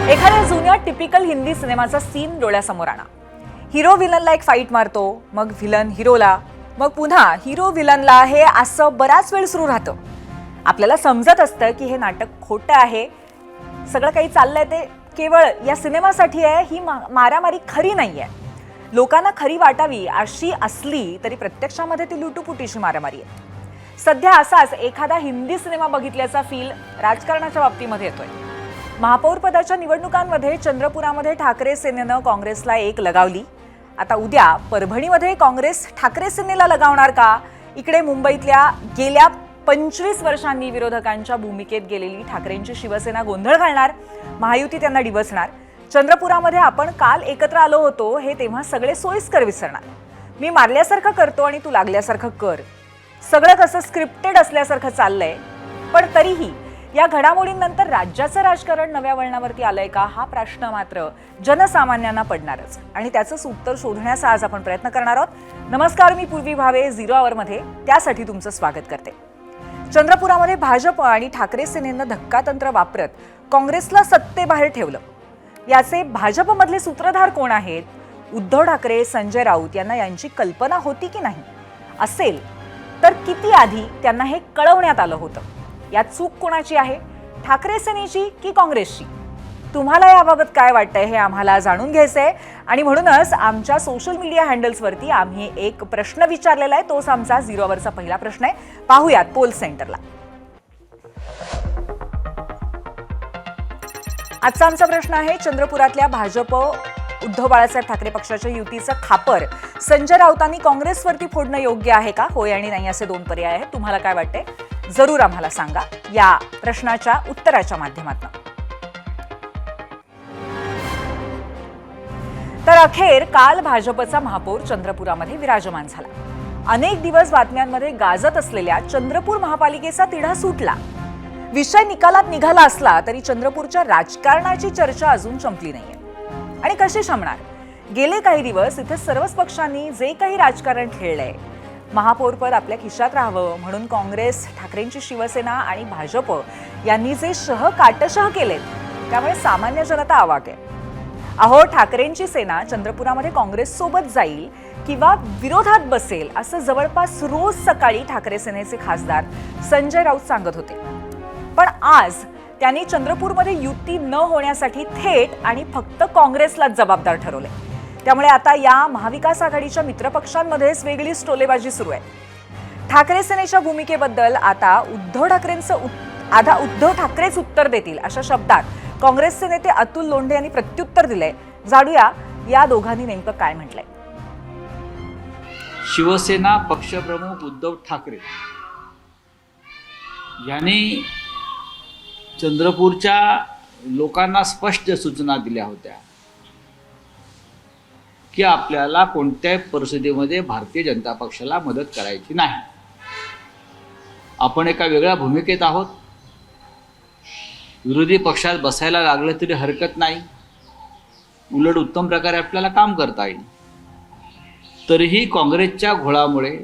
एखाद्या जुन्या टिपिकल हिंदी सिनेमाचा सीन डोळ्यासमोर आणा. हिरो विलनला एक फाईट मारतो, मग विलन हिरोला, मग पुन्हा हिरो विलनला. हे असं बराच वेळ सुरू राहतं. आपल्याला समजत असतं की हे नाटक खोटं आहे, सगळं काही चाललंय ते केवळ या सिनेमासाठी आहे. ही मारामारी खरी नाहीये. लोकांना खरी वाटावी अशी असली तरी प्रत्यक्षामध्ये ती लुटुपुटीची मारामारी आहे. सध्या असाच एखादा हिंदी सिनेमा बघितल्याचा फील राजकारणाच्या बाबतीमध्ये येतोय. महापौर पदाच्या निवडणुकांमध्ये चंद्रपुरामध्ये ठाकरे सेनेनं काँग्रेसला एक लगावली. आता उद्या परभणीमध्ये काँग्रेस ठाकरे सेनेला लगावणार का? इकडे मुंबईतल्या गेल्या 25 वर्षांनी विरोधकांच्या भूमिकेत गेलेली ठाकरेंची शिवसेना गोंधळ घालणार, महायुती त्यांना डिवचणार. चंद्रपुरामध्ये आपण काल एकत्र आलो होतो हे तेव्हा सगळे सोयीस्कर विसरणार. मी मारल्यासारखं करतो आणि तू लागल्यासारखं कर, सगळं कसं स्क्रिप्टेड असल्यासारखं चाललंय. पण तरीही या घडामोडींनंतर राज्याचं राजकारण नव्या वळणावरती आलंय का हा प्रश्न मात्र जनसामान्यांना पडणारच. आणि त्याचंच उत्तर शोधण्याचा आज आपण प्रयत्न करणार आहोत. नमस्कार, मी पूर्वी भावे, 0 आवरमध्ये त्यासाठी तुमचं स्वागत करते. चंद्रपुरामध्ये भाजप आणि ठाकरे सेनेनं धक्कातंत्र वापरत काँग्रेसला सत्तेबाहेर ठेवलं. याचे भाजपमधले सूत्रधार कोण आहेत? उद्धव ठाकरे, संजय राऊत यांना यांची कल्पना होती की नाही? असेल तर किती आधी त्यांना हे कळवण्यात आलं होतं? यात चूक कोणाची आहे, ठाकरे सेनेची की काँग्रेसची? तुम्हाला याबाबत काय वाटतंय हे आम्हाला जाणून घ्यायचंय. आणि म्हणूनच आमच्या सोशल मीडिया हँडल्सवरती आम्ही एक प्रश्न विचारलेला आहे. तोच आमचा 0 वरचा पहिला प्रश्न आहे. पाहूयात पोल सेंटरला. आजचा आमचा प्रश्न आहे, चंद्रपुरातल्या भाजप उद्धव बाळासाहेब ठाकरे पक्षाच्या युतीचं खापर संजय राऊतांनी काँग्रेसवरती फोडणं योग्य आहे का? होय आणि नाही असे 2 पर्याय आहेत. तुम्हाला काय वाटतंय जरूर आम्हाला सांगा या प्रश्नाच्या उत्तराच्या माध्यमातून. तर अखेर काल भाजपचा महापौर चंद्रपुरामध्ये विराजमान झाला. अनेक दिवस बातम्यांमध्ये गाजत असलेल्या चंद्रपूर महापालिकेचा तिढा सुटला. विषय निकालात निघाला असला तरी चंद्रपूरच्या राजकारणाची चर्चा अजून संपली नाहीये. आणि कशी शमणार? गेले काही दिवस इथे सर्वच पक्षांनी जे काही राजकारण खेळलंय, महापौरपद आपल्या खिशात राहावं म्हणून काँग्रेस, ठाकरेंची शिवसेना आणि भाजप यांनी जे काटशह केलेत त्यामुळे सामान्य जनता अवाक आहे. अहो, ठाकरेंची सेना चंद्रपुरामध्ये काँग्रेस सोबत जाईल किंवा विरोधात बसेल असं जवळपास रोज सकाळी ठाकरे सेनेचे खासदार संजय राऊत सांगत होते. पण आज त्यांनी चंद्रपूरमध्ये युती न होण्यासाठी थेट आणि फक्त काँग्रेसलाच जबाबदार ठरवले. त्यामुळे आता या महाविकास आघाडीच्या मित्रपक्षांमध्येच वेगळीच टोलेबाजी सुरू आहे. ठाकरे सेनेच्या भूमिकेबद्दल आता उद्धव ठाकरेच उत्तर देतील अशा शब्दात काँग्रेसचे नेते अतुल लोंढे यांनी प्रत्युत्तर दिलंय. जाणूया या दोघांनी नेमकं काय म्हटलंय. शिवसेना पक्षप्रमुख उद्धव ठाकरे यांनी चंद्रपूरच्या लोकांना स्पष्ट सूचना दिल्या होत्या की आपल्याला कोणत्याही परिस्थितीमध्ये भारतीय जनता पक्षाला मदत करायची नाही. आपण एका वेगळ्या भूमिकेत आहोत. विरोधी पक्षात बसायला लागलं तरी हरकत नाही, उलट उत्तम प्रकारे आपल्याला काम करता येईल. तरीही काँग्रेसच्या घोळामुळे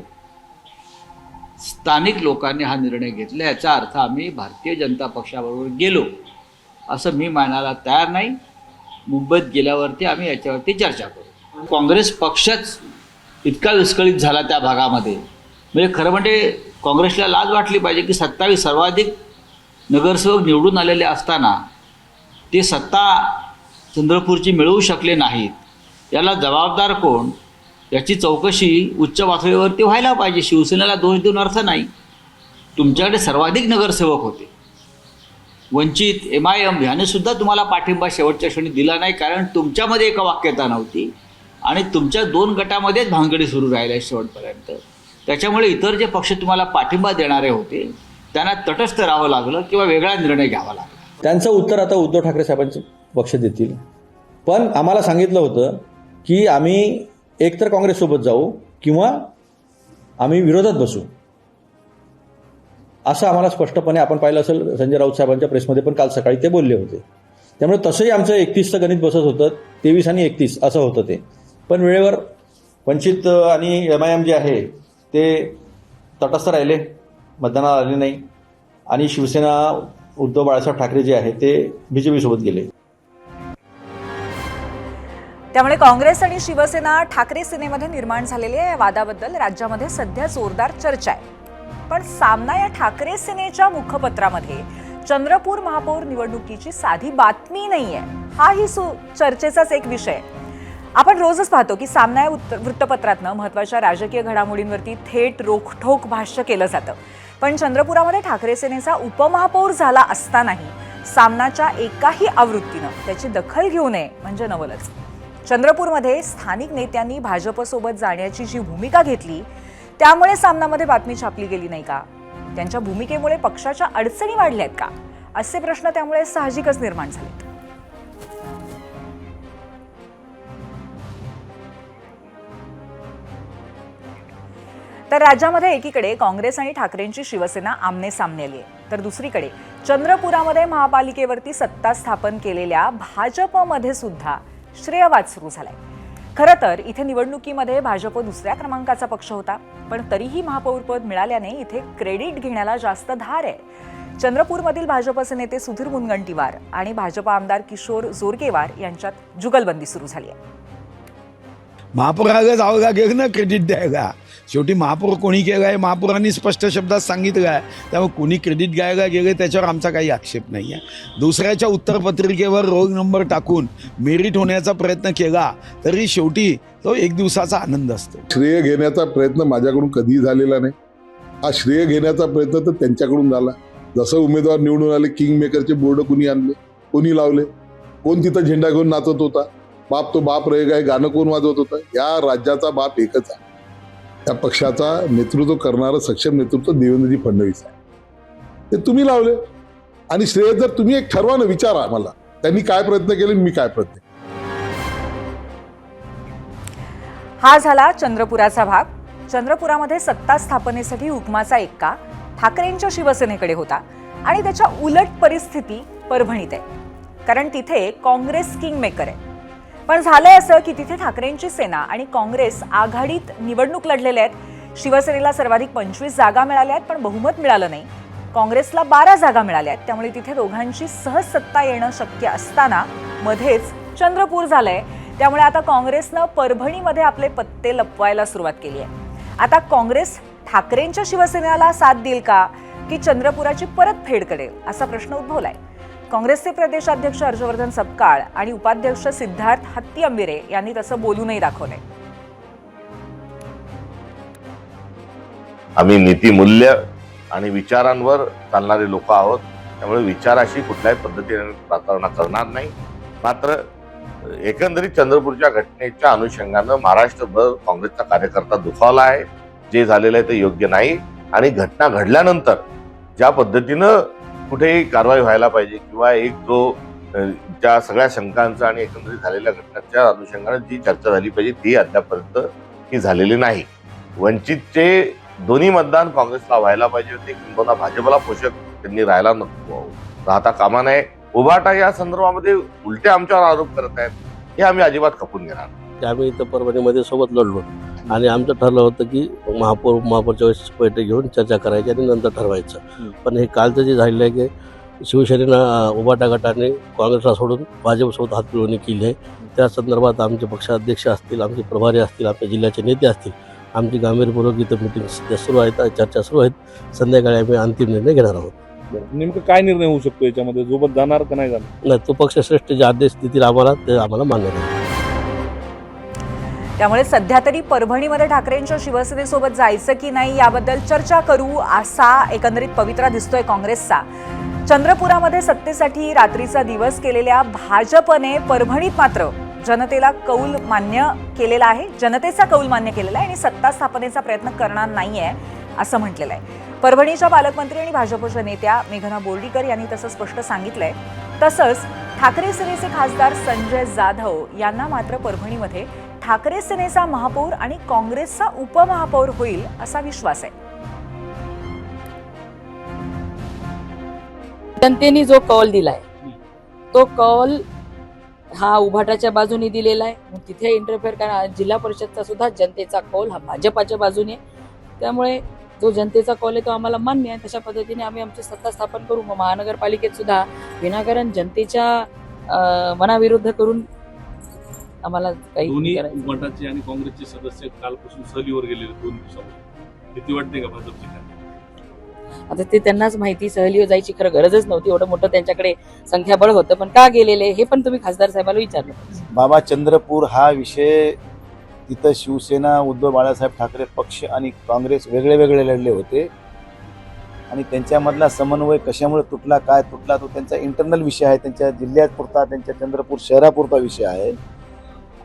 स्थानिक लोकांनी हा निर्णय घेतला. याचा अर्थ आम्ही भारतीय जनता पक्षाबरोबर गेलो असं मी मानायला तयार नाही. मुंबईत गेल्यावरती आम्ही याच्यावरती चर्चा करू. काँग्रेस पक्षच इतका विस्कळीत झाला त्या भागामध्ये, म्हणजे खरं म्हणजे काँग्रेसला लाज वाटली पाहिजे की 27 सर्वाधिक नगरसेवक निवडून आलेले असताना ते सत्ता चंद्रपूरची मिळवू शकले नाहीत. याला जबाबदार कोण याची चौकशी उच्च पातळीवरती व्हायला पाहिजे. शिवसेनेला दोष देऊन अर्थ नाही. तुमच्याकडे सर्वाधिक नगरसेवक होते. वंचित, MIM ह्याने सुद्धा तुम्हाला पाठिंबा शेवटच्या क्षणी दिला नाही, कारण तुमच्यामध्ये एक वाक्यता नव्हती आणि तुमच्या 2 गटामध्येच भानगडी सुरू राहिल्या शेवटपर्यंत. त्याच्यामुळे इतर जे पक्ष तुम्हाला पाठिंबा देणारे होते त्यांना तटस्थ राहावं लागलं किंवा वेगळा निर्णय घ्यावा लागला. त्यांचं उत्तर आता उद्धव ठाकरे साहेबांचे पक्ष देतील. पण आम्हाला सांगितलं होतं की आम्ही एकतर काँग्रेससोबत जाऊ किंवा आम्ही विरोधात बसू, असं आम्हाला स्पष्टपणे आपण पाहिलं असेल संजय राऊत साहेबांच्या प्रेसमध्ये पण काल सकाळी ते बोलले होते. त्यामुळे तसंही आमचं 31चं गणित बसत होतं, 23 आणि 31 असं होतं ते. पण वेळेवर वंचित आणि MIM जे आहे ते तटस्थ राहिले, मतदानाला आले नाही. आणि शिवसेना उद्धव बाळासाहेब ठाकरे जे आहे ते BJP सोबत गेले. त्यामुळे काँग्रेस आणि शिवसेना ठाकरे सेनेमध्ये निर्माण झालेल्या या वादाबद्दल राज्यामध्ये सध्या जोरदार चर्चा आहे. पण सामना या ठाकरे सेनेच्या मुखपत्रामध्ये चंद्रपूर महापौर निवडणुकीची साधी बातमी नाहीये, हाही चर्चेचाच एक विषय आहे. आपण रोजच पाहतो की सामना या वृत्तपत्रातनं महत्त्वाच्या राजकीय घडामोडींवरती थेट रोखठोक भाष्य केलं जातं. पण चंद्रपुरामध्ये ठाकरे सेनेचा उपमहापौर झाला असतानाही सामनाच्या एकाही आवृत्तीनं त्याची दखल घेऊ नये म्हणजे नवलच. चंद्रपूरमध्ये स्थानिक नेत्यांनी भाजपसोबत जाण्याची जी भूमिका घेतली त्यामुळे सामनामध्ये बातमी छापली गेली नाही का? त्यांच्या भूमिकेमुळे पक्षाच्या अडचणी वाढल्या आहेत का? असे प्रश्न त्यामुळे साहजिकच निर्माण झालेत. तर राज्यामध्ये एकीकडे काँग्रेस आणि ठाकरेंची शिवसेना आमने सामने आली आहे, तर दुसरीकडे चंद्रपुरामध्ये महापालिकेवरती सत्ता स्थापन केलेल्या भाजपमध्ये सुद्धा श्रेयवाद सुरू झालाय. खरं तर इथे निवडणुकीमध्ये भाजप दुसऱ्या क्रमांकाचा पक्ष होता, पण तरीही महापौरपद मिळाल्याने इथे क्रेडिट घेण्याला जास्त धार आहे. चंद्रपूरमधील भाजपचे नेते सुधीर मुनगंटीवार आणि भाजप आमदार किशोर जोरगेवार यांच्यात जुगलबंदी सुरू झाली आहे. महापौराला जावं लागेल ना क्रेडिट द्यायला. शेवटी महापौर कोणी केलं आहे महापौरांनी स्पष्ट शब्दात सांगितलं आहे. त्यामुळे कोणी क्रेडिट घ्यायला गेले त्याच्यावर आमचा काही आक्षेप नाही आहे. दुसऱ्याच्या उत्तरपत्रिकेवर रोल नंबर टाकून मेरिट होण्याचा प्रयत्न केला तरी शेवटी तो एक दिवसाचा आनंद असतो. श्रेय घेण्याचा प्रयत्न माझ्याकडून कधीही झालेला नाही. हा श्रेय घेण्याचा प्रयत्न तर त्यांच्याकडून झाला. जसं उमेदवार निवडून आले किंग मेकरचे बोर्ड कुणी आणले, कोणी लावले, कोण तिथं झेंडा घेऊन नाचत होता, बाप तो बाप रहेगा हे गाणं कोण वाजवत होतं? या राज्याचा बाप एकच आहे. त्या पक्षाचा नेतृत्व करणारं सक्षम नेतृत्व देवेंद्रजी फडणवीस आहे. ते तुम्ही लावले आणि श्रेय जर तुम्ही एक ठरवा ना, विचारा मला त्यांनी काय प्रयत्न केले मी काय प्रयत्न. हा झाला चंद्रपुराचा भाग. चंद्रपुरामध्ये सत्ता स्थापनेसाठी हुकमाचा एक्का ठाकरेंच्या शिवसेनेकडे होता आणि त्याच्या उलट परिस्थिती परभणीत आहे, कारण तिथे काँग्रेस किंग मेकर आहे. पण झालंय असं की तिथे ठाकरेंची सेना आणि काँग्रेस आघाडीत निवडणूक लढलेल्या आहेत. शिवसेनेला सर्वाधिक 25 जागा मिळाल्या आहेत, पण बहुमत मिळालं नाही. काँग्रेसला 12 जागा मिळाल्या आहेत. त्यामुळे तिथे दोघांची सहज सत्ता येणं शक्य असताना मध्येच चंद्रपूर झालंय. त्यामुळे आता काँग्रेसनं परभणीमध्ये आपले पत्ते लपवायला सुरुवात केली आहे. आता काँग्रेस ठाकरेंच्या शिवसेनेला साथ देईल का की चंद्रपुराची परतफेड करेल असा प्रश्न उद्भवलाय. काँग्रेसचे प्रदेशाध्यक्ष हर्षवर्धन सपकाळ आणि उपाध्यक्ष सिद्धार्थ हत्तीअंबिरे यांनी तसं बोलूनही दाखवलंय. आम्ही नीतिमूल्य आणि विचारांवर चालणारे लोक आहोत. त्यामुळे विचाराशी कुठल्याही पद्धतीने प्रतारणा करणार नाही. मात्र एकंदरीत चंद्रपूरच्या घटनेच्या अनुषंगानं महाराष्ट्रभर काँग्रेसचा कार्यकर्ता दुखावला आहे. जे झालेलं आहे ते योग्य नाही आणि घटना घडल्यानंतर ज्या पद्धतीनं कुठेही कारवाई व्हायला पाहिजे किंवा एक जो त्या सगळ्या शंकांचा आणि एकंदरीत झालेल्या घटनेच्या अनुषंगाने जी चर्चा झाली पाहिजे ती अद्यापर्यंत ही झालेली नाही. वंचितचे दोन्ही मतदान काँग्रेसला व्हायला पाहिजे होते, किंबहुना भाजपला पोषक त्यांनी राहता कामा नये. उभाटा या संदर्भामध्ये उलटे आमच्यावर आरोप करत आहेत, हे आम्ही अजिबात खपून घेणार. आम्ही इथं परभणीमध्ये सोबत लढलो आणि आमचं ठरलं होतं की महापौरच्या वेळेस बैठक घेऊन चर्चा करायची आणि नंतर ठरवायचं. पण हे कालचं जे झालेलं आहे की शिवसेनेनं उभाटा गटाने काँग्रेसला सोडून भाजपसोबत हातमिळवणी केली आहे. त्या संदर्भात आमचे पक्षाध्यक्ष असतील, आमचे प्रभारी असतील, आमच्या जिल्ह्याचे नेते असतील, आमची गांभीर्यपूर्वक इथं मिटिंग सध्या सुरू आहेत, चर्चा सुरू आहेत. संध्याकाळी आम्ही अंतिम निर्णय घेणार आहोत. नेमकं काय निर्णय होऊ शकतो याच्यामध्ये? सोबत जाणार का नाही जाणार? नाही, तो पक्षश्रेष्ठ जे आदेश देतील आम्हाला ते आम्हाला मान्य नाही. त्यामुळे सध्या तरी परभणीमध्ये ठाकरेंच्या शिवसेनेसोबत जायचं की नाही याबद्दल चर्चा करू असा एकंदरीत पवित्रा दिसतोय काँग्रेसचा. चंद्रपुरामध्ये सत्तेसाठी रात्रीचा दिवस केलेल्या भाजपने परभणीत मात्र जनतेचा कौल मान्य केलेला आहे आणि सत्ता स्थापनेचा प्रयत्न करणार नाहीये असं म्हटलेलं आहे. परभणीच्या पालकमंत्री आणि भाजपच्या नेत्या मेघना बोर्डीकर यांनी तसं स्पष्ट सांगितलंय. तसंच ठाकरे सेनेचे खासदार संजय जाधव यांना मात्र परभणीमध्ये ठाकरे सेनेचा महापौर आणि काँग्रेसचा उपमहापौर होईल असा विश्वास आहे. जनतेने जो कौल दिलाय तो कौल हा उभाटाच्या बाजूने दिलेला आहे. मग तिथे इंटरफेअर करा. जिल्हा परिषदचा सुद्धा जनतेचा कौल हा भाजपाच्या बाजूने. त्यामुळे जो जनतेचा कौल आहे तो आम्हाला मान्य आहे. तशा पद्धतीने आम्ही आमची सत्ता स्थापन करू. मग महानगरपालिकेत सुद्धा विनाकारण जनतेच्या मनाविरुद्ध करून आम्हाला काही दोन्ही करायचं नाही. उभाटाचे आणि काँग्रेसचे सदस्य कालपासून सहलीवर गेलेले 2 दिवसापासून भीती वाटते का भाजपची काय? आता ते त्यांनाच माहिती, सहलीवर जायची खरं गरजच नव्हती, एवढं मोठं त्यांच्याकडे संख्याबळ होतं, पण का गेलेले हे पण तुम्ही खासदार साहेबांना विचारलं. बाबा चंद्रपूर हा विषय तिथं शिवसेना, उद्धव बाळासाहेब ठाकरे पक्ष आणि काँग्रेस वेगळे वेगळे लढले होते आणि त्यांच्यामधला समन्वय कशामुळे तुटला, काय तुटला, तो त्यांचा इंटरनल विषय आहे. त्यांच्या जिल्ह्यापुरता, त्यांच्या चंद्रपूर शहरापुरता विषय आहे.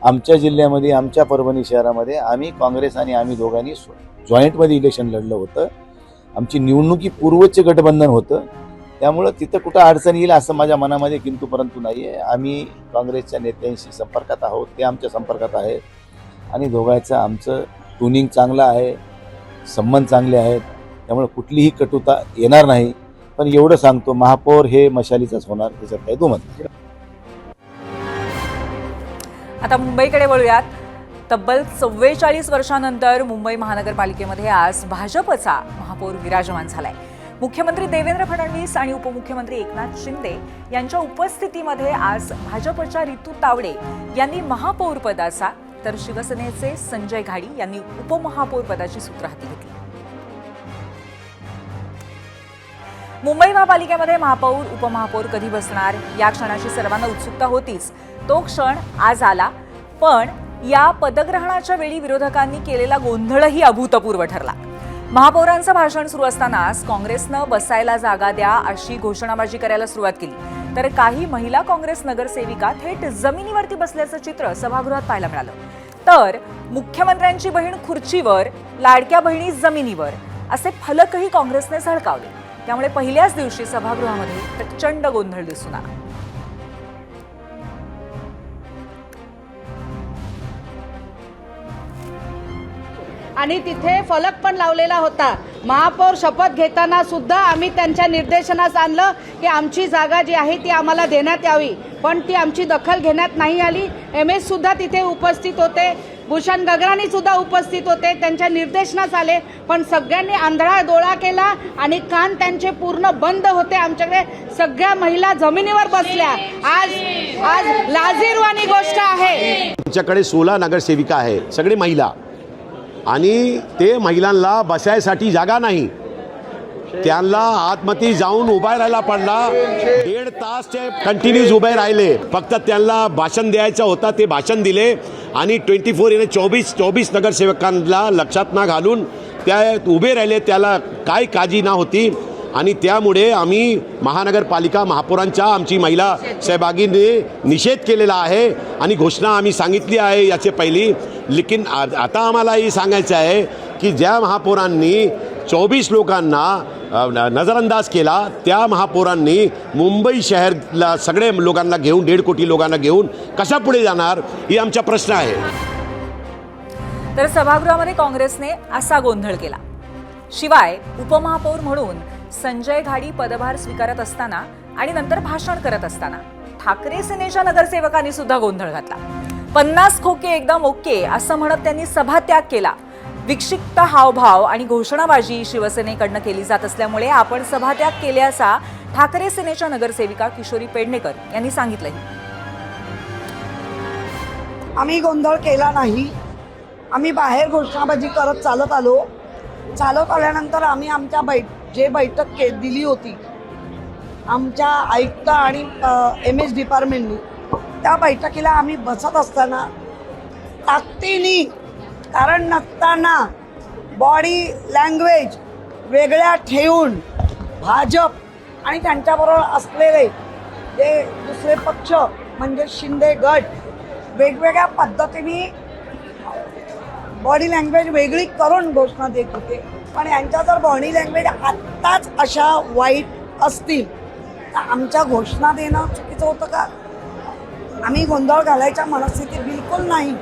आमच्या जिल्ह्यामध्ये, आमच्या परभणी शहरामध्ये आम्ही काँग्रेस आणि आम्ही दोघांनी जॉईंटमध्ये इलेक्शन लढलं होतं. आमची निवडणुकी पूर्वचे गठबंधन होतं, त्यामुळं तिथं कुठं अडचण येईल असं माझ्या मनामध्ये किंतु परंतु नाही आहे. आम्ही काँग्रेसच्या नेत्यांशी संपर्कात आहोत, ते आमच्या संपर्कात आहेत आणि दोघांचं आमचं ट्युनिंग चांगलं आहे, संबंध चांगले आहेत, त्यामुळे कुठलीही कटुता येणार नाही. पण एवढं सांगतो, महापौर हे मशालीचाच होणार, त्याच्यात काही दुमत नाही. आता मुंबईकडे वळूयात. तब्बल 44 वर्षांनंतर मुंबई महानगरपालिकेमध्ये आज भाजपचा महापौर विराजमान झालाय. मुख्यमंत्री देवेंद्र फडणवीस आणि उपमुख्यमंत्री एकनाथ शिंदे यांच्या उपस्थितीमध्ये आज भाजपच्या रितू तावडे यांनी महापौर पदाचा, तर शिवसेनेचे संजय घाडी यांनी उपमहापौर पदाची सूत्र हाती घेतली. मुंबई महापालिकेमध्ये महापौर, उपमहापौर कधी बसणार या क्षणाची सर्वांना उत्सुकता होतीच. तो क्षण आज आला, पण या पदग्रहणाच्या वेळी विरोधकांनी केलेला गोंधळही अभूतपूर्व ठरला. महापौरांचं भाषण सुरू असतानाच काँग्रेसनं बसायला जागा द्या अशी घोषणाबाजी करायला सुरुवात केली, तर काही महिला काँग्रेस नगरसेविका थेट जमिनीवरती बसल्याचं चित्र सभागृहात पाहायला मिळालं. तर मुख्यमंत्र्यांची बहीण खुर्चीवर, लाडक्या बहिणी जमिनीवर असे फलकही काँग्रेसने झळकावले. त्यामुळे पहिल्याच दिवशी सभागृहामध्ये प्रचंड गोंधळ दिसून आला. आणि तिथे फलक पण लावलेला होता. महापौर शपथ घेताना सुद्धा आम्ही त्यांच्या निर्देशनास आणलं की आमची जागा जी आहे ती आम्हाला देण्यात यावी, पण ती आमची दखल घेण्यात नाही आली. MS सुद्धा तिथे उपस्थित होते, भूषण गगराणी सुद्धा उपस्थित होते, त्यांच्या निर्देशनास आले, पण सगळ्यांनी आंधळा डोळा केला आणि कान त्यांचे पूर्ण बंद होते. आमच्याकडे सगळ्या महिला जमिनीवर बसल्या. आज लाजिरवाणी गोष्ट आहे. आमच्याकडे 16 नगरसेविका आहे, सगळे महिला, आणि ते महिलांना बसायसाठी जागा नाही, त्यांना आतमध्ये जाऊन उभा राहायला पडला. 1.5 तास ते कंटिन्यूज उभे राहिले. फक्त त्यांना भाषण द्यायचं होतं, ते भाषण दिले आणि 24 नगरसेवकांना लक्षात न घालून त्या उभे राहिले. त्याला काय काळजी ना होती आणि त्यामुळे आम्ही महानगरपालिका महापौरांच्या, आमची महिला सहभागीने निषेध केलेला आहे आणि घोषणा आम्ही सांगितली आहे याचे पहिली. लेकिन आता आम्हाला हे सांगायचं आहे की ज्या महापौरांनी 24 लोकांना नजरअंदाज केला, त्या महापौरांनी मुंबई शहरला सगळे लोकांना घेऊन, 1.5 कोटी लोकांना घेऊन कशा पुढे जाणार, ही आमचा प्रश्न आहे. तर सभागृहामध्ये काँग्रेसने असा गोंधळ केला. शिवाय उपमहापौर म्हणून संजय घाडी पदभार स्वीकारत असताना आणि नंतर भाषण करत असताना ठाकरे सेनेच्या नगरसेवकांनी सुद्धा गोंधळ घातला. 50 खोके एकदम ओके असं म्हणत त्यांनी सभात्याग केला. विक्षिप्त हावभाव आणि घोषणाबाजी शिवसेनेकडनं केली जात असल्यामुळे आपण सभात्याग केल्याचा ठाकरे सेनेच्या नगरसेविका किशोरी पेडणेकर यांनी सांगितलंही. आम्ही गोंधळ केला नाही. आम्ही बाहेर घोषणाबाजी करत चालत आलो. चालत आल्यानंतर आम्ही आमच्या बैठक दिली होती आमच्या आयुक्त आणि MS डिपार्टमेंटनी, त्या बैठकीला आम्ही बसत असताना ताकदीने, कारण नसताना बॉडी लँग्वेज वेगळ्या ठेवून भाजप आणि त्यांच्याबरोबर असलेले जे दुसरे पक्ष म्हणजे शिंदे गट वेगवेगळ्या पद्धतीने बॉडी लँग्वेज वेगळी करून घोषणा देत होते. पण यांच्या जर बॉडी लँग्वेज आत्ताच अशा वाईट असतील तर आमच्या घोषणा देणं चुकीचं होतं का? आम्ही गोंधळ घालायच्या मनस्थितीत बिलकुल नाही.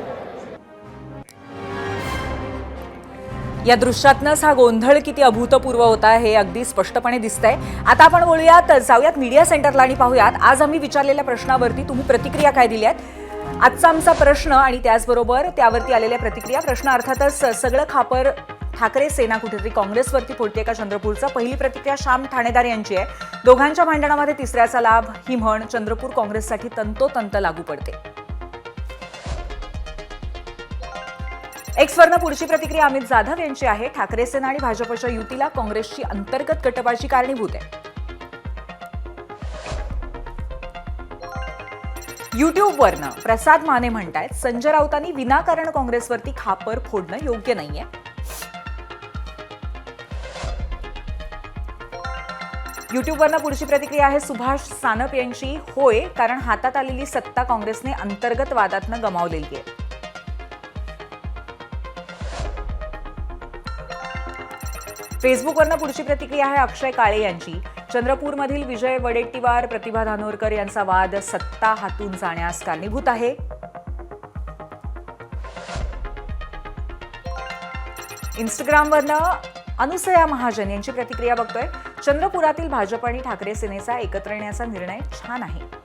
या दृश्यातनंच हा गोंधळ किती अभूतपूर्व होता हे अगदी स्पष्टपणे दिसतंय. आता आपण जाऊयात मीडिया सेंटरला आणि पाहूयात आज आम्ही विचारलेल्या प्रश्नावरती तुम्ही प्रतिक्रिया काय दिल्यात. आजचा आमचा प्रश्न आणि त्याचबरोबर त्यावरती आलेल्या प्रतिक्रिया. प्रश्न अर्थातच सगळं खापर ठाकरे सेना कुठेतरी काँग्रेसवरती फोडते का चंद्रपूरचा. पहिली प्रतिक्रिया श्याम ठाणेदार यांची आहे. दोघांच्या भांडणामध्ये तिसऱ्याचा लाभ ही म्हण चंद्रपूर काँग्रेससाठी तंतोतंत लागू पडते. एक्सवरनं पुढची प्रतिक्रिया अमित जाधव यांची आहे. ठाकरे सेना आणि भाजपच्या युतीला काँग्रेसची अंतर्गत गटबाजी कारणीभूत आहे. युट्यूबवरनं प्रसाद माने म्हणतायत, संजय राऊतांनी विनाकारण काँग्रेसवरती खापर फोडणं योग्य नाहीये. युट्यूबवरनं पुढची प्रतिक्रिया आहे सुभाष सानप यांची. होय, कारण हातात आलेली सत्ता काँग्रेसने अंतर्गत वादातनं गमावलेली आहे. फेसबुकवरनं पुढची प्रतिक्रिया आहे अक्षय काळे यांची. चंद्रपूरमधील विजय वडेट्टीवार प्रतिभा धानोरकर यांचा वाद सत्ता हातून जाण्यास कारणीभूत आहे. इंस्टाग्रामवरनं अनुसया महाजन यांची प्रतिक्रिया बघतोय. चंद्रपुरातील भाजप आणि ठाकरे सेनेचा एकत्र येण्याचा निर्णय छान आहे.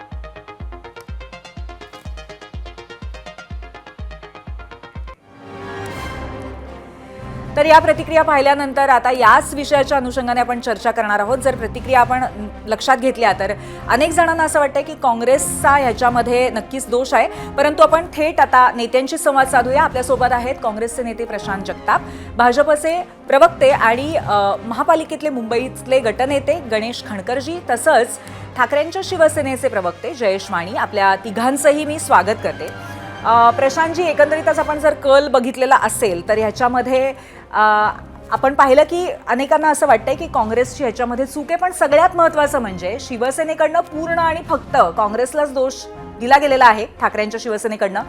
तर या प्रतिक्रिया पाहिल्यानंतर आता याच विषयाच्या अनुषंगाने आपण चर्चा करणार आहोत. जर प्रतिक्रिया आपण लक्षात घेतल्या तर अनेक जणांना असं वाटतं की काँग्रेसचा ह्याच्यामध्ये नक्कीच दोष आहे. परंतु आपण थेट आता नेत्यांशी संवाद साधूया. आपल्यासोबत आहेत काँग्रेसचे नेते प्रशांत जगताप, भाजपचे प्रवक्ते आणि महापालिकेतले मुंबईतले गटनेते गणेश खणकरजी, तसंच ठाकरेंच्या शिवसेनेचे प्रवक्ते जयेश माणी. आपल्या तिघांचंही मी स्वागत करते. प्रशांतजी, एकंदरीतच आपण जर कल बघितलेला असेल तर ह्याच्यामध्ये आपण पाहिलं की अनेकांना असं वाटतंय की काँग्रेसची ह्याच्यामध्ये चूक आहे. पण सगळ्यात महत्त्वाचं म्हणजे शिवसेनेकडनं पूर्ण आणि फक्त काँग्रेसलाच दोष दिला गेलेला आहे ठाकरेंच्या शिवसेनेकडनं.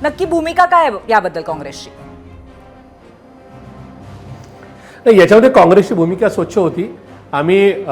नक्की भूमिका काय याबद्दल काँग्रेसची? याच्यामध्ये काँग्रेसची भूमिका स्वच्छ होती. आम्ही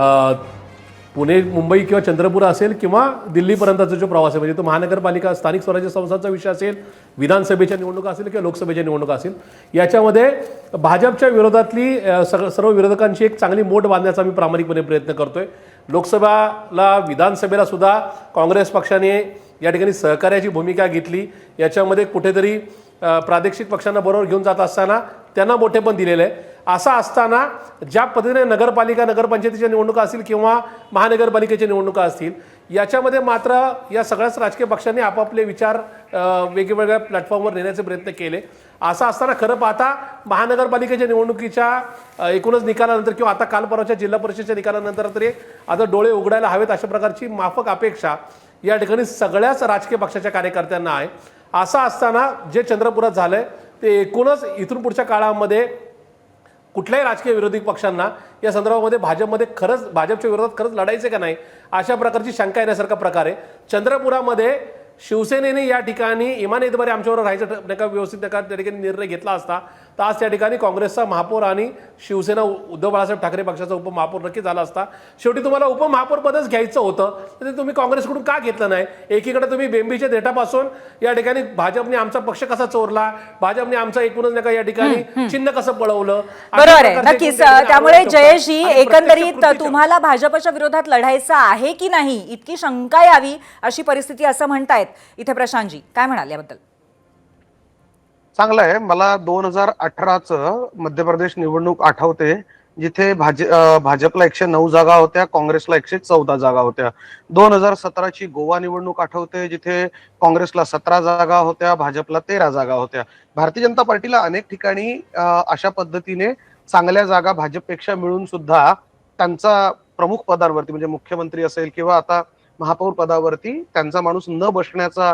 पुणे, मुंबई किंवा चंद्रपूर असेल किंवा दिल्लीपर्यंतचा जो प्रवास आहे, म्हणजे तो महानगरपालिका, स्थानिक स्वराज्य संस्थांचा विषय असेल, विधानसभेच्या निवडणुका असेल किंवा लोकसभेच्या निवडणुका असेल, याच्यामध्ये भाजपच्या विरोधातली सर्व विरोधकांची एक चांगली मोठ बांधण्याचा आम्ही प्रामाणिकपणे प्रयत्न करतोय. लोकसभेला, विधानसभेला सुद्धा काँग्रेस पक्षाने या ठिकाणी सहकार्याची भूमिका घेतली. याच्यामध्ये कुठेतरी प्रादेशिक पक्षांना बरोबर घेऊन जात असताना त्यांना मोठेपण दिलेलं आहे. असं असताना ज्या पद्धतीने नगरपालिका, नगरपंचायतीच्या निवडणुका असतील किंवा महानगरपालिकेच्या निवडणुका असतील, याच्यामध्ये मात्र या सगळ्याच राजकीय पक्षांनी आपापले विचार वेगवेगळ्या प्लॅटफॉर्मवर नेण्याचे प्रयत्न केले. असं असताना खरं पाहता महानगरपालिकेच्या निवडणुकीच्या एकूणच निकालानंतर किंवा आता काल परवाच्या जिल्हा परिषदेच्या निकालानंतर तरी आता डोळे उघडायला हवेत अशा प्रकारची माफक अपेक्षा या ठिकाणी सगळ्याच राजकीय पक्षाच्या कार्यकर्त्यांना आहे. असं असताना जे चंद्रपुरात झालंय ते एकूणच इथून पुढच्या काळामध्ये कुठल्याही राजकीय विरोधी पक्षांना या संदर्भामध्ये भाजपच्या विरोधात खरंच लढायचे का नाही अशा प्रकारची शंका येण्यासारखा प्रकार आहे. चंद्रपुरामध्ये शिवसेनेने या ठिकाणी इमानतबारी आमच्यावर राहायचं व्यवस्थित त्या ठिकाणी निर्णय घेतला असता तर आज त्या ठिकाणी काँग्रेसचा महापौर आणि शिवसेना उद्धव बाळासाहेब ठाकरे पक्षाचा उपमहापौर नक्की झाला असता. शेवटी तुम्हाला उपमहापौरपदच घ्यायचं होतं तर ते तुम्ही काँग्रेसकडून का घेतलं नाही? एकीकडे तुम्ही बेंबीच्या देठापासून या ठिकाणी भाजपने आमचा पक्ष कसा चोरला, भाजपने आमचा एकूणच या ठिकाणी चिन्ह कसं पळवलं. बरोबर आहे, नक्कीच. त्यामुळे जयेशजी, एकंदरीत तुम्हाला भाजपच्या विरोधात लढायचं आहे की नाही इतकी शंका यावी अशी परिस्थिती असं म्हणतायत इथे. प्रशांतजी काय म्हणाल याबद्दल? चांगलं आहे. मला 2018चं मध्य प्रदेश निवडणूक आठवते, जिथे भाजपला 109 जागा होत्या, काँग्रेसला 114 जागा होत्या. 2017ची गोवा निवडणूक आठवते, जिथे काँग्रेसला 17 जागा होत्या, भाजपला 13 जागा होत्या. भारतीय जनता पार्टीला अनेक ठिकाणी अशा पद्धतीने चांगल्या जागा भाजपपेक्षा मिळून सुद्धा त्यांचा प्रमुख पदांवरती म्हणजे मुख्यमंत्री असेल किंवा आता महापौर पदावरती त्यांचा माणूस न बसण्याचा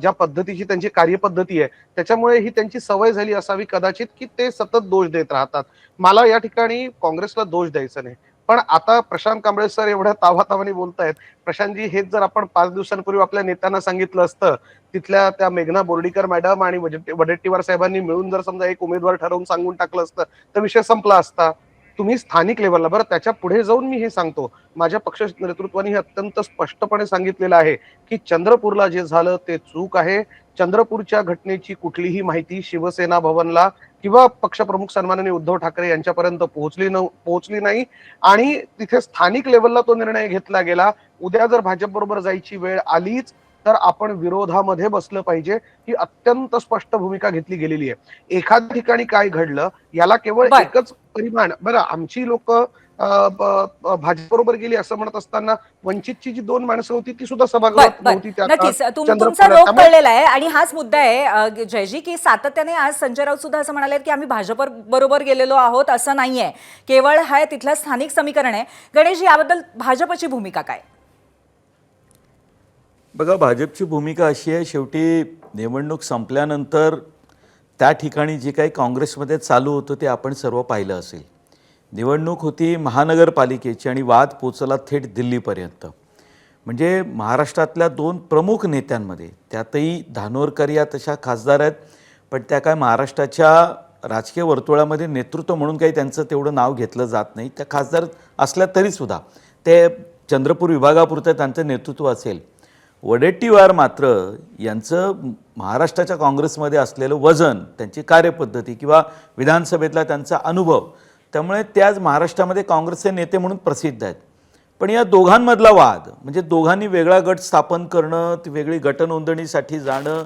ज्या पद्धतीची त्यांची कार्यपद्धती आहे त्याच्यामुळे ही त्यांची सवय झाली असावी कदाचित की ते सतत दोष देत राहतात. मला या ठिकाणी काँग्रेसला दोष द्यायचा नाही. पण आता प्रशांत कांबळे सर एवढ्या तावातावाने बोलतायत. प्रशांतजी, हेच जर आपण 5 दिवसांपूर्वी आपल्या नेत्यांना सांगितलं असतं, तिथल्या त्या मेघना बोर्डीकर मॅडम आणि वडेट्टीवार साहेबांनी मिळून जर समजा एक उमेदवार ठरवून सांगून टाकलं असतं तर विषय संपला असता. तुम्ही स्थानिक लेवलला, बरं त्याच्या पुढे जाऊन मी हे सांगतो, माझ्या पक्ष नेतृत्वाने हे अत्यंत स्पष्टपणे सांगितलेलं आहे की चंद्रपूरला जे झालं ते चूक आहे. चंद्रपूरच्या घटनेची कुठलीही माहिती शिवसेना भवनला किंवा पक्षप्रमुख सन्माननीय उद्धव ठाकरे यांच्यापर्यंत पोहोचली नाही आणि तिथे स्थानिक लेवलला तो निर्णय घेतला गेला. उद्या जर भाजप बरोबर जायची वेळ आलीच तर आपण विरोधामध्ये बसलं पाहिजे, ही अत्यंत स्पष्ट भूमिका घेतली गेलेली आहे. एखाद्या ठिकाणी काय घडलं याला केवळ एकच परिमाण, बरं आमची लोक भाजपबरोबर गेली असं म्हणत असताना वंचितची जी 2 माणसं होती ती सुद्धा बर सभागृहात बर नव्हती त्या नक्कीच काळात. तुमचा चंद्रपूर रोग त्यामुळे कळलेला आहे आणि हाच मुद्दा आहे जयजी, की सातत्याने आज संजय राऊत सुद्धा असं म्हणाले की आम्ही भाजप बरोबर गेलेलो आहोत असं नाहीये, केवळ हा तिथलं स्थानिक समीकरण आहे. गणेशजी, याबद्दल भाजपची भूमिका काय? बघा, भाजपची भूमिका अशी आहे, शेवटी निवडणूक संपल्यानंतर त्या ठिकाणी जे काही काँग्रेसमध्ये चालू होतं ते आपण सर्व पाहिलं असेल. निवडणूक होती महानगरपालिकेची आणि वाद पोचला थेट दिल्लीपर्यंत. म्हणजे महाराष्ट्रातल्या 2 प्रमुख नेत्यांमध्ये, त्यातही धानोरकर या तशा खासदार आहेत, पण त्या काय महाराष्ट्राच्या राजकीय वर्तुळामध्ये नेतृत्व म्हणून काही त्यांचं तेवढं नाव घेतलं जात नाही. त्या खासदार असल्या तरीसुद्धा ते चंद्रपूर विभागापुरतं त्यांचं नेतृत्व असेल. वडेट्टीवार मात्र यांचं महाराष्ट्राच्या काँग्रेसमध्ये असलेलं वजन, त्यांची कार्यपद्धती किंवा विधानसभेतला त्यांचा अनुभव, त्यामुळे ते आज महाराष्ट्रामध्ये काँग्रेसचे नेते म्हणून प्रसिद्ध आहेत. पण या दोघांमधला वाद म्हणजे दोघांनी वेगळा गट स्थापन करणं, ती वेगळी गटनोंदणीसाठी जाणं,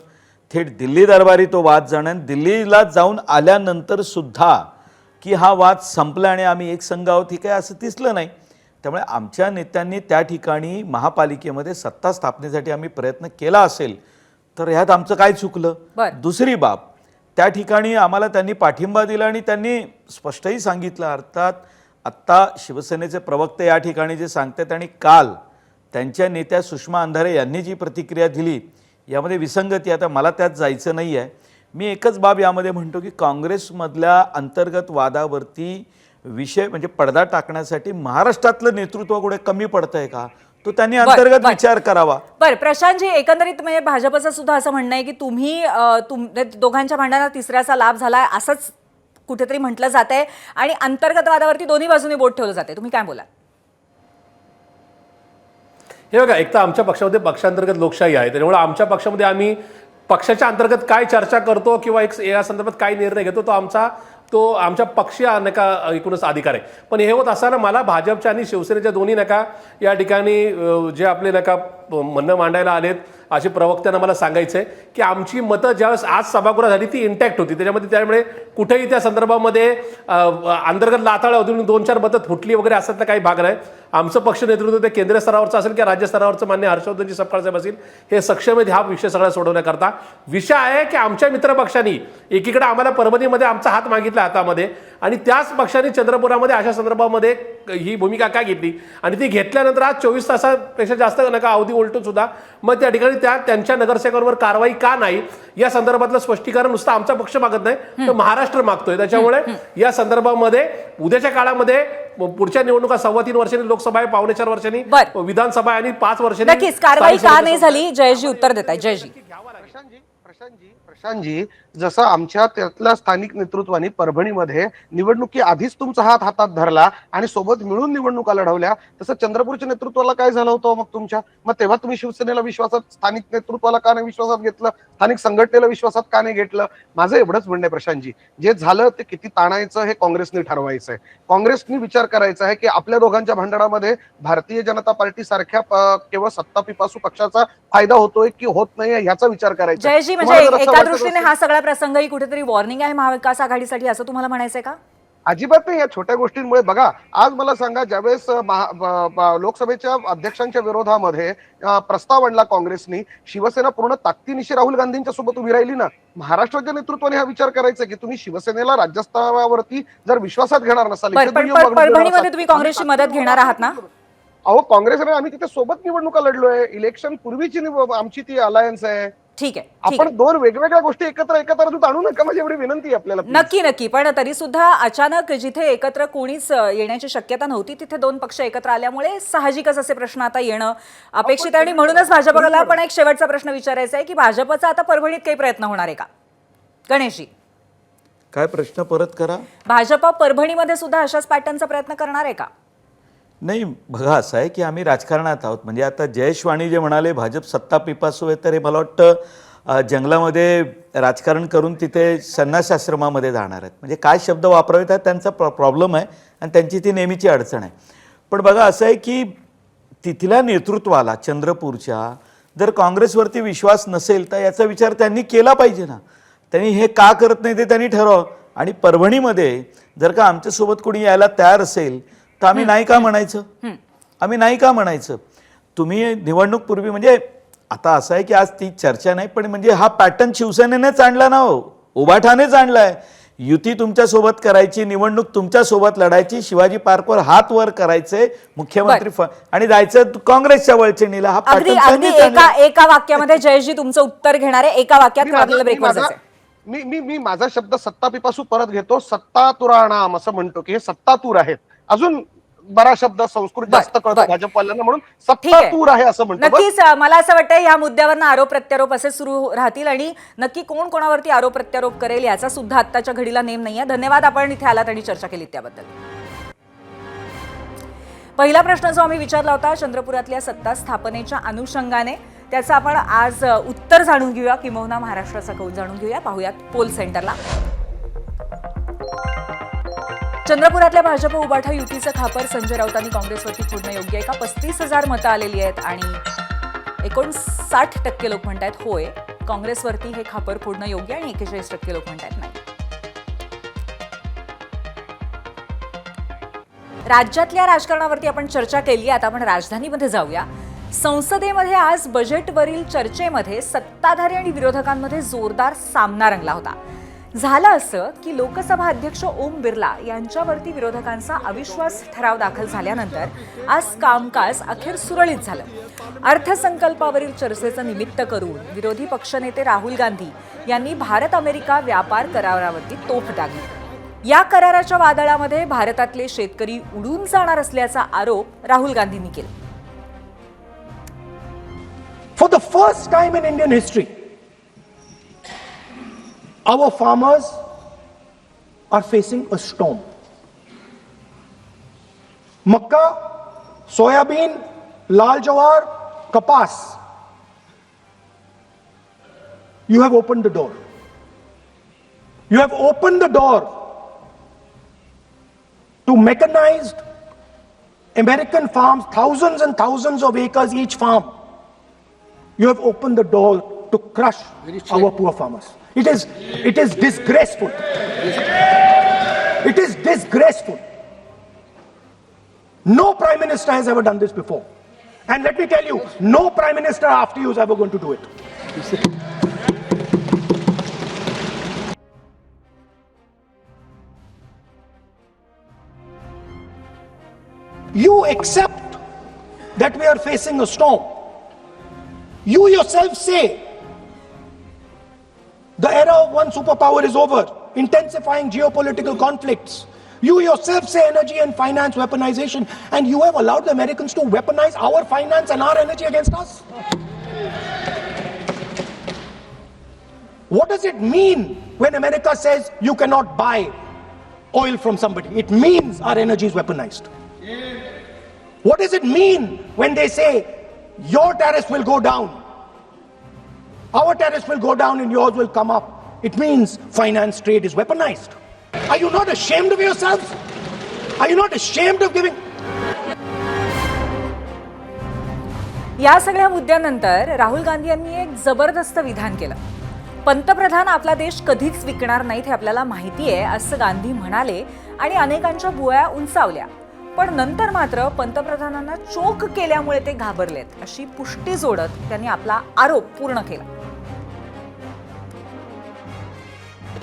थेट दिल्ली दरबारी तो वाद जाणं, दिल्लीला जाऊन आल्यानंतर सुद्धा की हा वाद संपला आणि आम्ही एक संघ आहोत, ठीक आहे, असं दिसलं नाही. त्यामुळे आमच्या नेत्यांनी त्या ठिकाणी महापालिकेमध्ये सत्ता स्थापनेसाठी आम्ही प्रयत्न केला असेल तर ह्यात आमचं काय चुकलं? दुसरी बाब, त्या ठिकाणी आम्हाला त्यांनी पाठिंबा दिला आणि त्यांनी स्पष्टही सांगितलं. अर्थात आत्ता शिवसेनेचे प्रवक्ते या ठिकाणी जे सांगतात आणि काल त्यांच्या नेत्या सुषमा अंधारे यांनी जी प्रतिक्रिया दिली यामध्ये विसंगती. आता मला त्यात जायचं नाही आहे. मी एकच बाब यामध्ये म्हणतो की काँग्रेसमधल्या अंतर्गत वादावरती विषय म्हणजे पडदा टाकण्यासाठी महाराष्ट्रातलं नेतृत्व कुठे कमी पडतंय का, तो त्यांनी अंतर्गत विचार करावा. बरं प्रशांतजी, एकंदरीत म्हणजे भाजपचं सुद्धा असं म्हणणं आहे की तुम्ही दोघांच्या भांडणाला तिसऱ्याचा लाभ झालाय असंच कुठेतरी म्हटलं जात आहे आणि अंतर्गत वादावरती दोन्ही बाजूने बोट ठेवलं जाते. तुम्ही काय बोलाल? हे बघा, एक तर आमच्या पक्षामध्ये पक्षांतर्गत लोकशाही आहे, त्यामुळे आमच्या पक्षामध्ये आम्ही पक्षाच्या अंतर्गत काय चर्चा करतो किंवा या संदर्भात काय निर्णय घेतो तो आमच्या पक्षीय नका एकूणच अधिकार आहे. पण हे होत असताना मला भाजपच्या आणि शिवसेनेच्या दोन्ही नका या ठिकाणी जे आपले नका म्हणणं मांडायला आलेत असे प्रवक्त्यांना मला सांगायचं आहे की आमची मतं ज्यावेळेस आज सभागृहात झाली ती इंटॅक्ट होती, त्यामुळे कुठेही त्या संदर्भामध्ये अंतर्गत लाथाळ्या होती, 2-4 मतं फुटली वगैरे असातला काही भाग नाही. आमचं पक्ष नेतृत्व ते केंद्र स्तरावरचं असेल किंवा राज्य स्तरावरचं मान्य हर्षवर्धनजी सपकाळ साहेब असतील, हे सक्षम आहेत हा विषय सगळा सोडवण्याकरता. विषय आहे की आमच्या मित्रपक्षांनी एकीकडे आम्हाला परभणीमध्ये आमचा हात मागितला हातामध्ये आणि त्याच पक्षाने चंद्रपुरामध्ये अशा संदर्भामध्ये ही भूमिका काय घेतली आणि ती घेतल्यानंतर आज 24 तासापेक्षा जास्त नका अवधी उलटून सुद्धा मग त्या ठिकाणी त्यांच्या नगरसेवकांवर कारवाई का नाही या संदर्भातलं स्पष्टीकरण नुसतं आमचा पक्ष मागत नाही तर महाराष्ट्र मागतोय. त्याच्यामुळे या संदर्भामध्ये उद्याच्या काळामध्ये पुढच्या निवडणुका 3.25 वर्षांनी लोकसभा आहे, 4.25 वर्षांनी विधानसभा आणि 5 वर्षांनी नक्कीच कारवाई का नाही झाली? जयजी उत्तर देत आहे. जयजी, प्रशांतजी, जसं आमच्या त्यातल्या स्थानिक नेतृत्वाने परभणीमध्ये निवडणुकी आधीच तुमचा हात हातात धरला आणि सोबत मिळून निवडणुका लढवल्या, तसं चंद्रपूरच्या नेतृत्वाला काय झालं होतं मग तुमच्या? मग तेव्हा तुम्ही शिवसेनेला विश्वासात, स्थानिक नेतृत्वाला का नाही विश्वासात घेतलं, स्थानिक संघटनेला विश्वासात का नाही घेतलं? माझं एवढंच म्हणणं आहे प्रशांतजी, जे झालं ते किती ताणायचं हे काँग्रेसने ठरवायचं आहे. काँग्रेसने विचार करायचा आहे की आपल्या दोघांच्या भांडणामध्ये भारतीय जनता पार्टी सारख्या केवळ सत्ता पिपासू पक्षाचा फायदा होतोय की होत नाही ह्याचा विचार करायचा. जयजी, म्हणजे एका दृष्टीने हा सगळा प्रसंगही कुठेतरी वॉर्निंग आहे महाविकास आघाडीसाठी असं तुम्हाला म्हणायचंय का? अजिबात नाही. या छोट्या गोष्टींमुळे बघा, आज मला सांगा, ज्यावेळेस लोकसभेच्या अध्यक्षांच्या विरोधामध्ये प्रस्ताव आणला काँग्रेसनी, शिवसेना पूर्ण ताकदीनिशी राहुल गांधींच्या सोबत उभी राहिली ना. महाराष्ट्राच्या नेतृत्वाने हा विचार करायचा की तुम्ही शिवसेनेला राज्यस्तरावरती जर विश्वासात घेणार नसाल, परभणीमध्ये तुम्ही काँग्रेसची मदत घेणार आहात ना? अहो, काँग्रेसने आम्ही तिथे सोबत निवडणुका लढलोय. इलेक्शन पूर्वीची आमची ती अलायन्स आहे. ठीक आहे, आपण 2 वेगवेगळ्या गोष्टी एकत्र आणू नका, माझी एवढी विनंती आहे आपल्याला. नक्की. पण तरी सुद्धा अचानक जिथे एकत्र कोणीच येण्याची शक्यता नव्हती तिथे 2 पक्ष एकत्र आल्यामुळे साहजिकच असे प्रश्न आता येणं अपेक्षित आहे आणि म्हणूनच भाजपला पण एक शेवटचा प्रश्न विचारायचा आहे की भाजपचा आता परभणीत काही प्रयत्न होणार आहे का? गणेशजी, काय प्रश्न परत करा. भाजप परभणीमध्ये सुद्धा अशाच पॅटर्नचा प्रयत्न करणार आहे का? नाही, बघा, असं आहे की आम्ही राजकारणात आहोत. म्हणजे आता जयेश वाणी जे म्हणाले भाजप सत्ता पिपासू आहे, तर हे मला वाटतं जंगलामध्ये राजकारण करून तिथे संन्यासाश्रमामध्ये जाणार आहेत. म्हणजे काय शब्द वापरावेत हा त्यांचा प्रॉब्लेम आहे आणि त्यांची ती नेहमीची अडचण आहे. पण बघा, असं आहे की तिथल्या नेतृत्वाला चंद्रपूरच्या जर काँग्रेसवरती विश्वास नसेल तर याचा विचार त्यांनी केला पाहिजे ना. त्यांनी हे का करत नाही ते त्यांनी ठरवावं. आणि परभणीमध्ये जर का आमच्यासोबत कोणी यायला तयार असेल तर आम्ही नाही का म्हणायचं? आम्ही नाही का म्हणायचं? तुम्ही निवडणूक पूर्वी म्हणजे आता असं आहे की आज ती चर्चा नाही, पण म्हणजे हा पॅटर्न शिवसेनेनेच आणला ना, हो उभाठानेच आणलाय. युती तुमच्या सोबत करायची, निवडणूक तुमच्या सोबत लढायची, शिवाजी पार्कवर हात वर करायचे मुख्यमंत्री आणि जायचं काँग्रेसच्या वळचणीला. हा अगदी पॅटर्न अगदी एका वाक्यामध्ये जयजी तुमचं उत्तर घेणार आहे. एका वाक्यात आपल्याला ब्रेकवर जायचंय. मी माझा शब्द सत्तापिपासू परत घेतो. सत्तातुराणाम असं म्हणतो की हे सत्तातूर आहेत. अजून बरा शब्द संस्कृत जास्त कळतो भाजपवाल्यांना, म्हणून सत्तातूर आहे असं म्हणतो. नक्कीच मला असं वाटतं या मुद्द्यावरनं आरोप प्रत्यारोप असे सुरू राहतील आणि नक्की कोण कोणावरती आरोप प्रत्यारोप करेल याचा सुद्धा आत्ताच्या घडीला नेम नाहीये. धन्यवाद आपण इथे आलात आणि चर्चा केली त्याबद्दल. पहिला प्रश्न जो आम्ही विचारला होता चंद्रपुरातल्या सत्ता स्थापनेच्या अनुषंगाने, त्याचं आपण आज उत्तर जाणून घेऊया, किंबहुना महाराष्ट्राचा कौल जाणून घेऊया. पाहूयात पोल सेंटरला. चंद्रपुरातल्या भाजप उबाठा युतीचं खापर संजय राऊतांनी काँग्रेसवरती फोडणं योग्य आहे का? 35,000 मतं आलेली आहेत आणि 59% लोक म्हणतात होय, काँग्रेसवरती हे खापर फोडणं योग्य, आणि 41% लोक म्हणतात नाही. राज्यातल्या राजकारणावरती आपण चर्चा केली. आता आपण राजधानीमध्ये जाऊया. संसदेमध्ये आज बजेटवरील चर्चेमध्ये सत्ताधारी आणि विरोधकांमध्ये जोरदार सामना रंगला होता. झालं असं की लोकसभा अध्यक्ष ओम बिर्ला यांच्यावरती विरोधकांचा अविश्वास ठराव दाखल झाल्यानंतर आज कामकाज अखेर सुरळीत झालं. अर्थसंकल्पावरील चर्चेचं निमित्त करून विरोधी पक्षनेते राहुल गांधी यांनी भारत अमेरिका व्यापार करारावरती तोफ डागली. या कराराच्या वादळामध्ये भारतातले शेतकरी उडून जाणार असल्याचा आरोप राहुल गांधींनी केला. For the first time in Indian history, our farmers are facing a storm. Makka, soybean, lal jawar, kapas. You have opened the door. You have opened the door to mechanized American farms, thousands and thousands of acres each farm. You have opened the door to crush our poor farmers. It is disgraceful. It is disgraceful. No Prime Minister has ever done this before. And let me tell you, no Prime Minister after you is ever going to do it. You accept that we are facing a storm. You yourself say the era of one superpower is over, intensifying geopolitical conflicts. You yourself say energy and finance weaponization, and you have allowed the Americans to weaponize our finance and our energy against us. What does it mean when America says you cannot buy oil from somebody? It means our energy is weaponized. What does it mean when they say your tariffs will go down, our tariffs will go down and yours will come up? It means finance trade is weaponized. Are you not ashamed of yourselves? Are you not ashamed of giving? या सगळ्या मुद्द्यानंतर राहुल गांधी यांनी एक जबरदस्त विधान केलं. पंतप्रधान आपला देश कधीच विकणार नाहीत हे आपल्याला माहिती आहे असं गांधी म्हणाले आणि अनेकांच्या भुवया उंचावल्या. पण नंतर मात्र पंतप्रधानांना चोख केल्यामुळे ते घाबरलेत अशी पुष्टी जोडत त्यांनी आपला आरोप पूर्ण केला.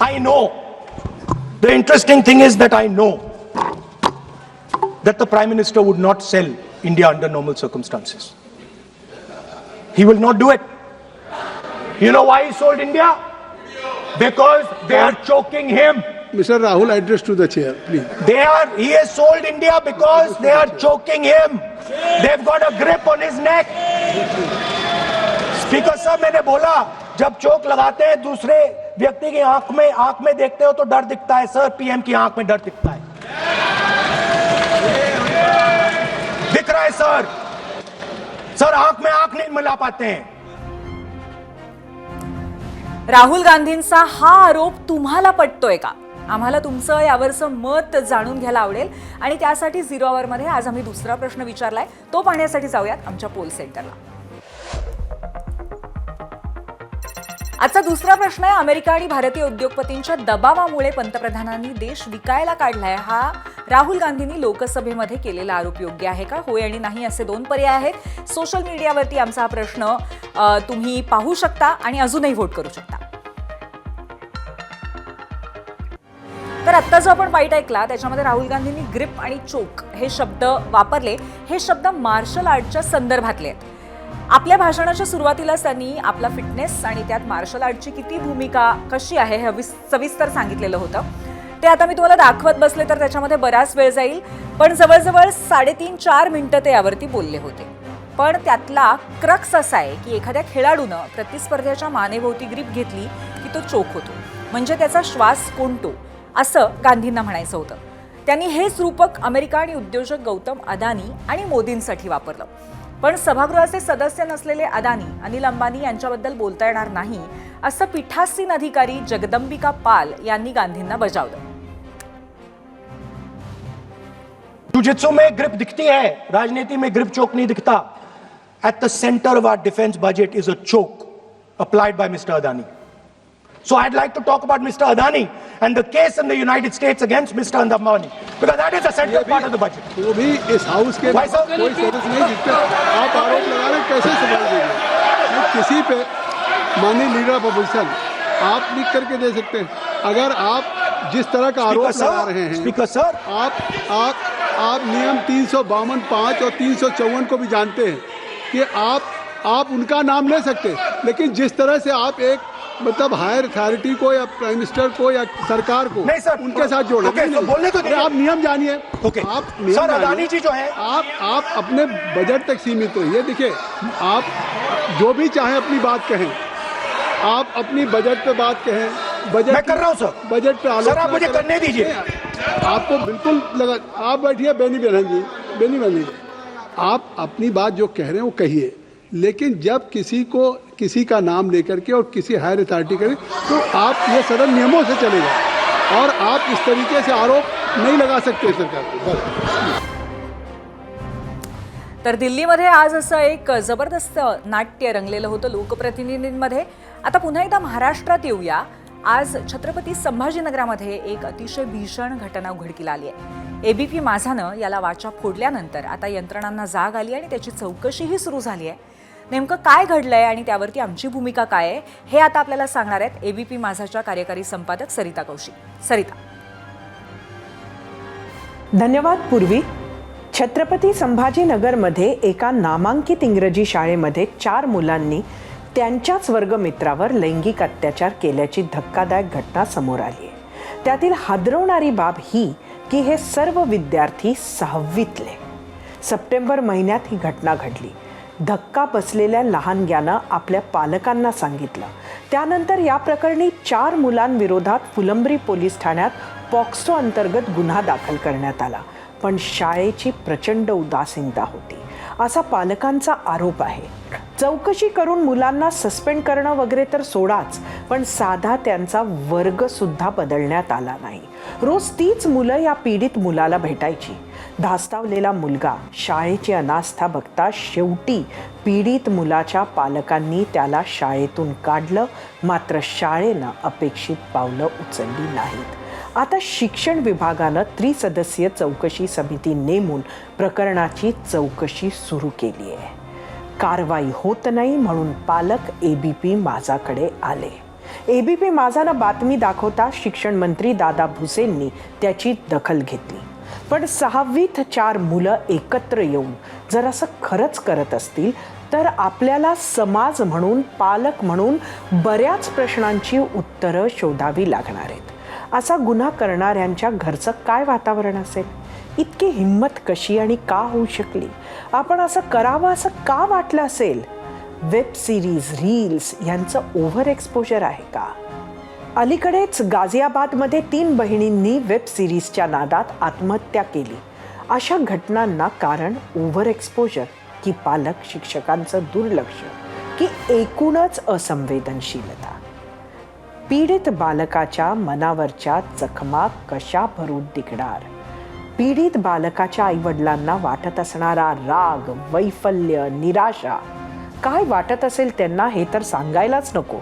I know. The interesting thing is that I know that the Prime Minister would not sell India under normal circumstances. He will not do it. You know why he sold India? Because they are choking him. Mr. Rahul, address to the chair, please. He has sold India because they are choking him. They've got a grip on his neck. Speaker साहब, मैंने बोला जब चोक लगाते हैं दूसरे व्यक्ति की आंख में देखते हो तो डर दिखता है. सर, पीएम की आंख में डर दिखता है. दिख रहा है सर. सर, आंख में आंख नहीं मिला पाते हैं. राहुल गांधींचा हा आरोप तुम्हाला पटतोय का? आम्हाला तुमचं यावरचं मत जाणून घ्यायला आवडेल आणि त्यासाठी 0 आवरमध्ये आज आम्ही दुसरा प्रश्न विचारलाय. तो पाहण्यासाठी जाऊयात आमच्या पोल सेंटरला. आजचा दुसरा प्रश्न आहे, अमेरिका आणि भारतीय उद्योगपतींच्या दबावामुळे पंतप्रधानांनी देश विकायला काढलाय. हा राहुल गांधींनी लोकसभेमध्ये केलेला आरोप योग्य आहे का? होय आणि नाही असे 2 पर्याय आहेत. सोशल मीडियावरती आमचा हा प्रश्न तुम्ही पाहू शकता आणि अजूनही व्होट करू शकता. तर आत्ता जो आपण बाईट ऐकला त्याच्यामध्ये राहुल गांधींनी ग्रिप आणि चोक हे शब्द वापरले. हे शब्द मार्शल आर्टच्या संदर्भातले आहेत. आपल्या भाषणाच्या सुरुवातीलाच त्यांनी आपला फिटनेस आणि त्यात मार्शल आर्टची किती भूमिका कशी आहे हे सविस्तर सांगितलेलं होतं. ते आता मी तुम्हाला दाखवत बसले तर त्याच्यामध्ये बराच वेळ जाईल, पण जवळजवळ 3.5-4 मिनिटं ते यावरती बोलले होते. पण त्यातला क्रक्स असा आहे की एखाद्या खेळाडूनं प्रतिस्पर्ध्याच्या मानेभोवती ग्रीप घेतली की तो चोक होतो, म्हणजे त्याचा श्वास कोंडतो असं गांधींना म्हणायचं होतं. त्यांनी हेच रूपक अमेरिका आणि उद्योजक गौतम अदानी आणि मोदींसाठी वापरलं. पण सभागृहाचे सदस्य नसलेले अदानी, अनिल अंबानी यांच्याबद्दल बोलता येणार नाही असं पीठासीन अधिकारी जगदंबिका पाल यांनी गांधींना बजावलं. जिजित्सु में ग्रिप दिखती है, राजनीति में ग्रिप चोक नहीं दिखता. At the centre of our defence budget is a choke applied by mister Adani. So I'd like to talk about Mr. Adani and the case in the United States against Mr. Ambani, because that is a central part of the budget. वो भी इस house के कोई सदस्य नहीं जिसपे आप आरोप लगा रहे, कैसे संभाल देंगे? किसी पे माननीय लीडर ऑफ अपोजिशन आप लिख करके दे सकते हैं. अगर आप जिस तरह का आरोप लगा रहे हैं, स्पीकर सर, आप नियम 352(5) और 354 को भी जानते हैं कि आप उनका नाम ले सकते हैं, लेकिन जिस तरह से आप एक मतलब हायर अथॉरिटी को या प्राइम मिनिस्टर को या सरकार को नहीं सर, उनके साथ जोड़ना. तो बोलने तो दीजिए. आप नियम जानिए. आप नियम सर, जानिए. अदानी जी जो है, आप अपने बजट तक सीमित रहिए. देखिए, आप जो भी चाहें अपनी बात कहें, आप अपनी बजट पे बात कहें. बजट मैं कर रहा हूं सर. बजट पे आलोचना सर, आप मुझे करने दीजिए. आपको बिल्कुल लगा. आप बैठिए बेनी बहन जी, आप अपनी बात जो कह रहे हैं वो कहिए, लेकिन जब किसी का नाम लेकर के और किसी हायर अथॉरिटी करें तो आप ये सदन नियमों से चलेगा और आप इस तरीके से आरोप नहीं लगा सकते सरकार को. तर दिल्लीमध्ये आज असं एक जबरदस्त नाट्य रंगलेलं होतं लोकप्रतिनिधींमध्ये. आता पुन्हा एकदा महाराष्ट्रात येऊया. आज छत्रपती संभाजीनगरामध्ये एक अतिशय भीषण घटना उघडकीला आली आहे. एबीपी माझानं याला वाचा फोडल्यानंतर आता यंत्रणांना जाग आली आणि त्याची चौकशीही सुरू झाली आहे. नेमकं काय घडलंय आणि त्यावरती आमची भूमिका काय आहे हे आता आपल्याला सांगणार आहेत एबीपी माझाच्या कार्यकारी संपादक सरिता कौशिक. सरिता. धन्यवाद पूर्वी. छत्रपती संभाजीनगरमध्ये एका नामांकित इंग्रजी शाळेमध्ये 4 मुलांनी त्यांच्याच वर्गमित्रावर लैंगिक अत्याचार केल्याची धक्कादायक घटना समोर आली आहे. त्यातील हादरवणारी बाब ही की हे सर्व विद्यार्थी 6वीतले. सप्टेंबर महिन्यात ही घटना घडली. धक्का बसलेल्या लहानग्यानं आपल्या पालकांना सांगितलं. त्यानंतर या प्रकरणी 4 मुलांविरोधात फुलंब्री पोलीस ठाण्यात पॉक्सो अंतर्गत गुन्हा दाखल करण्यात आला. पण शाळेची प्रचंड उदासीनता होती असा पालकांचा आरोप आहे. चौकशी करून मुलांना सस्पेंड करणं वगैरे तर सोडाच, पण साधा त्यांचा वर्ग सुद्धा बदलण्यात आला नाही. रोज तीच मुलं या पीडित मुलाला भेटायची. धास्तावलेला मुलगा शाळेची अनास्था बघता शेवटी पीडित मुलाच्या पालकांनी त्याला शाळेतून काढलं. मात्र शाळेनं अपेक्षित पावलं उचलली नाहीत. आता शिक्षण विभागानं त्रिसदस्यीय चौकशी समिती नेमून प्रकरणाची चौकशी सुरू केली आहे. कारवाई होत नाही म्हणून पालक एबीपी माझाकडे आले. एबीपी माझानं बातमी दाखवता शिक्षण मंत्री दादा भुसेंनी त्याची दखल घेतली. पण 6वीत 4 मुलं एकत्र येऊन जर असं खरंच करत असतील तर आपल्याला समाज म्हणून, पालक म्हणून बऱ्याच प्रश्नांची उत्तरं शोधावी लागणार आहेत. असा गुन्हा करणाऱ्यांच्या घरचं काय वातावरण असेल? इतकी हिंमत कशी आणि का होऊ शकली? आपण असं करावं असं का वाटलं असेल? वेब सिरीज, रील्स यांचं ओव्हर एक्सपोजर आहे का? अलीकडेच गाझियाबादमध्ये 3 बहिणींनी वेब सिरीजच्या नादात आत्महत्या केली. अशा घटनांना कारण ओव्हर एक्सपोजर की पालक शिक्षकांचं दुर्लक्ष की एकूणच असंवेदनशीलता? पीडित बालकाच्या मनावरच्या जखमा कशा भरून निघणार? पीडित बालकाच्या आईवडिलांना वाटत असणारा राग, वैफल्य, निराशा काय वाटत असेल त्यांना हे तर सांगायलाच नको.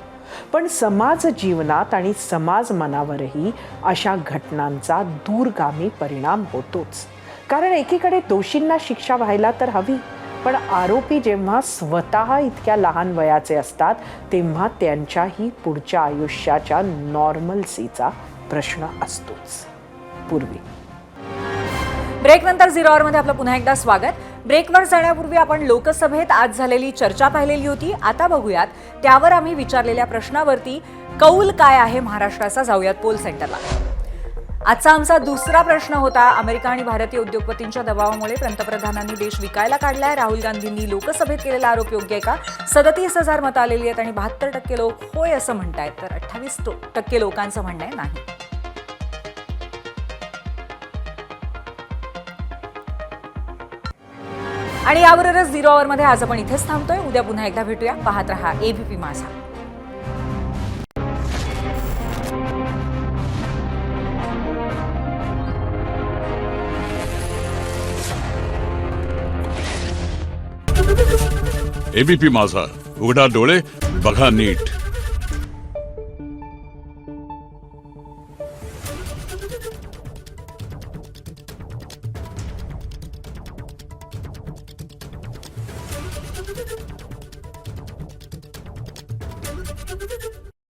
पण समाज जीवनात आणि समाज मनावरही अशा घटनांचा दूरगामी परिणाम होतोच. कारण एकीकडे दोषींना शिक्षा व्हायला तर हवी, पण आरोपी जेव्हा स्वतः इतक्या लहान वयाचे असतात तेव्हा त्यांच्याही पुढच्या आयुष्याच्या नॉर्मल्सीचा प्रश्न असतोच. पूर्वी ब्रेकनंतर 0 आवरमध्ये आपलं पुन्हा एकदा स्वागत. ब्रेकवर जाण्यापूर्वी आपण लोकसभेत आज झालेली चर्चा पाहिलेली होती. आता बघूयात त्यावर आम्ही विचारलेल्या प्रश्नावरती कौल काय आहे महाराष्ट्राचा. जाऊयात पोल सेंटरला. आजचा आमचा दुसरा प्रश्न होता, अमेरिका आणि भारतीय उद्योगपतींच्या दबावामुळे पंतप्रधानांनी देश विकायला काढलाय. राहुल गांधींनी लोकसभेत केलेला आरोप योग्य आहे का? 37,000 मतं आलेली आहेत आणि 72% लोक होय असं म्हणतायत, तर 28% लोकांचं म्हणणं आहे नाही. आणि याबरोबरच 0 आवरमध्ये आज आपण इथेच थांबतोय. उद्या पुन्हा एकदा भेटूया. पाहत रहा ABP माझा. ABP माझा, उघडा डोळे बघा नीट.